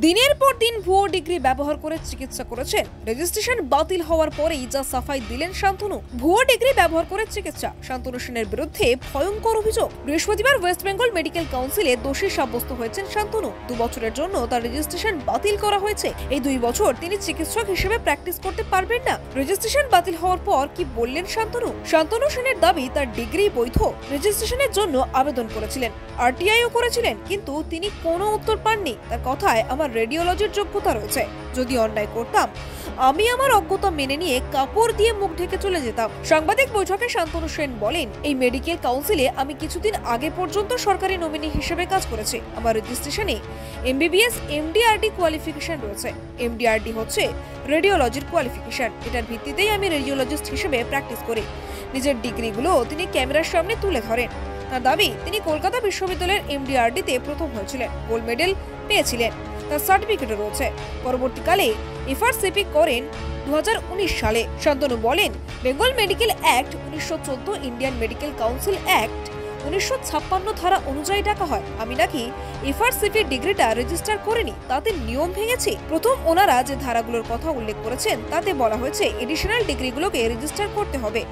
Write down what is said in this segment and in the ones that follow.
দিনের পর দিন ভুয়ো ডিগ্রি ব্যবহার করে চিকিৎসা করেছেন। রেজিস্ট্রেশন বাতিল হওয়ার পরেই যা সাফাই দিলেন শান্তনু। ভুয়ো ডিগ্রি ব্যবহার করে চিকিৎসা, শান্তনু সেনের বিরুদ্ধে ভয়ঙ্কর অভিযোগ। বৃহস্পতিবার ওয়েস্ট বেঙ্গল মেডিকেল কাউন্সিলে দোষী সাব্যস্ত হয়েছেন শান্তনু। 2 বছরের জন্য তার রেজিস্ট্রেশন বাতিল করা হয়েছে। এই 2 বছর তিনি চিকিৎসক হিসেবে প্র্যাকটিস করতে পারবেন না। রেজিস্ট্রেশন বাতিল হওয়ার পর কি বললেন শান্তনু? শান্তনু সেনের দাবি তার ডিগ্রি বৈধ। রেজিস্ট্রেশনের জন্য আবেদন করেছিলেন, আরটিআইও করেছিলেন, কিন্তু তিনি কোনো উত্তর পাননি। তার কথায়, আমার রেডিওলজির যোগ্যতা রয়েছে, যদি অন্যায় করতাম আমি আমার অজ্ঞতা মেনে নিয়ে কাপড় দিয়ে মুখ ঢেকে চলে যেতাম। সাংবাদিক বৈঠকে শান্তনু সেন বলেন, এই মেডিকেল কাউন্সিলে আমি কিছুদিন আগে পর্যন্ত সরকারি নমিনি হিসেবে কাজ করেছি। আমার রেজিস্ট্রেশনে এমবিবিএস এমডিআরডি কোয়ালিফিকেশন রয়েছে। এমডিআরডি হচ্ছে রেডিওলজির কোয়ালিফিকেশন। এটার ভিত্তিতেই আমি রেডিওলজিস্ট হিসেবে প্র্যাকটিস করি। নিজের ডিগ্রিগুলো তিনি ক্যামেরার সামনে তুলে ধরেন। তার দাবি, তিনি কলকাতা বিশ্ববিদ্যালয়ের এমডিআরডিতে প্রথম হয়েছিলেন, গোল্ড মেডেল পেয়েছিলেন, তার সার্টিফিকেটও রয়েছে। পরবর্তীকালে এফআরসিপি করেন 2019 সালে। শান্তনু বলেন, Bengal medical act 1914, Indian medical council act 1956 ধারা অনুযায়ী ডাকা হয়। আমি নাকি এফআরসিপি ডিগ্রিটা রেজিস্টার করিনি, তাতে নিয়ম ভেঙেছি। প্রথম ওনারা যে ধারাগুলোর কথা উল্লেখ করেছেন তাতে বলা হয়েছে এডিশনাল ডিগ্রিগুলোকে রেজিস্টার করতে হবে।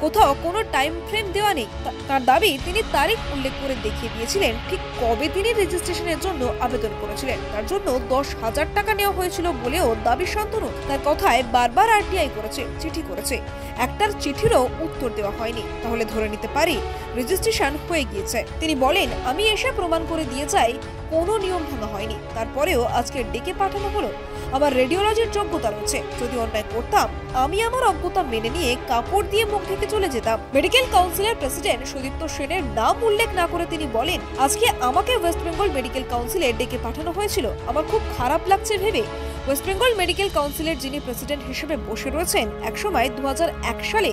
কোথাও কোনো টাইম ফ্রেম দেওয়া নেই। তার দাবি, তিনি তারিখ উল্লেখ করে দেখিয়ে দিয়েছিলেন ঠিক কবে তিনি রেজিস্ট্রেশনের জন্য আবেদন করেছিলেন। তার জন্য 10,000 টাকা নেওয়া হয়েছিল বলেও দাবি শান্তনু। তার কথায়, বারবার আরটিআই করেছে, চিঠি করেছে, একটার চিঠিরও উত্তর দেওয়া হয়নি। তাহলে ধরে নিতে পারি রেজিস্ট্রেশন হয়ে গিয়েছে। তিনি বলেন, আমি এসে প্রমাণ করে দিয়ে যাই কোনো নিয়ম ভাঙা হয়নি। তারপরেও আজকে ডেকে পাঠানো হলো। আমার রেডিওলজির যোগ্যতা রয়েছে, যদি অন্যায় করতাম আমি আমার অজ্ঞতা মেনে নিয়ে কাপড় দিয়ে মুখ ঢেকে চলে যেতাম। মেডিকেল কাউন্সিলের প্রেসিডেন্ট সুদীপ্ত সেনের নাম উল্লেখ না করে তিনি বলেন, আজকে আমাকে ওয়েস্ট বেঙ্গল মেডিকেল কাউন্সিলে ডেকে পাঠানো হয়েছিল। আমার খুব খারাপ লাগছে ভেবে। ওয়েস্ট বেঙ্গল মেডিকেল কাউন্সিলের যিনি প্রেসিডেন্ট হিসেবে বসে রয়েছেন, একসময় 2001 সালে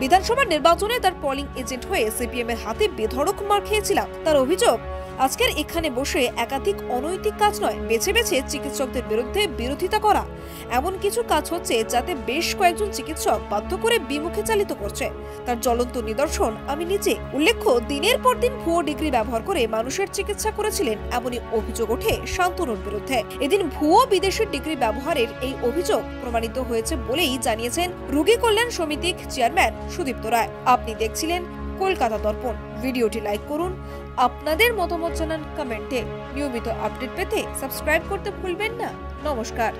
বিধানসভা নির্বাচনে তার পোলিং এজেন্ট হয়ে সিপিএম এর হাতে বেধড়ক মার খেয়েছিলাম। তার অভিযোগ, আজকের এখানে বসে একাধিক অনৈতিক কাজ নয়, বেছে বেছে চিকিৎসকদের বিরুদ্ধে বিরোধিতা করা, এমন কিছু কাজ হচ্ছে যাতে বেশ কয়েকজন চিকিৎসক বাধ্য করে বিমুখে চালিত করছে। তার জ্বলন্ত নিদর্শন আমি নিজে। উল্লেখ্য, দিনের পর দিন ভুয়ো ডিগ্রি ব্যবহার করে মানুষের চিকিৎসা করেছিলেন, এমনই অভিযোগ ওঠে শান্তনুর বিরুদ্ধে। এদিন ভুয়ো বিদেশি ডিগ্রি ব্যবহারের এই অভিযোগ প্রমাণিত হয়েছে বলেই জানিয়েছেন রোগী কল্যাণ সমিতির চেয়ারম্যান সুদীপ্ত রায়। আপনি দেখছিলেন কলকাতা দর্পণ। ভিডিওটি লাইক করুন, আপনাদের মতামত জানান কমেন্টে। নিয়মিত আপডেট পেতে সাবস্ক্রাইব করতে ভুলবেন না। নমস্কার।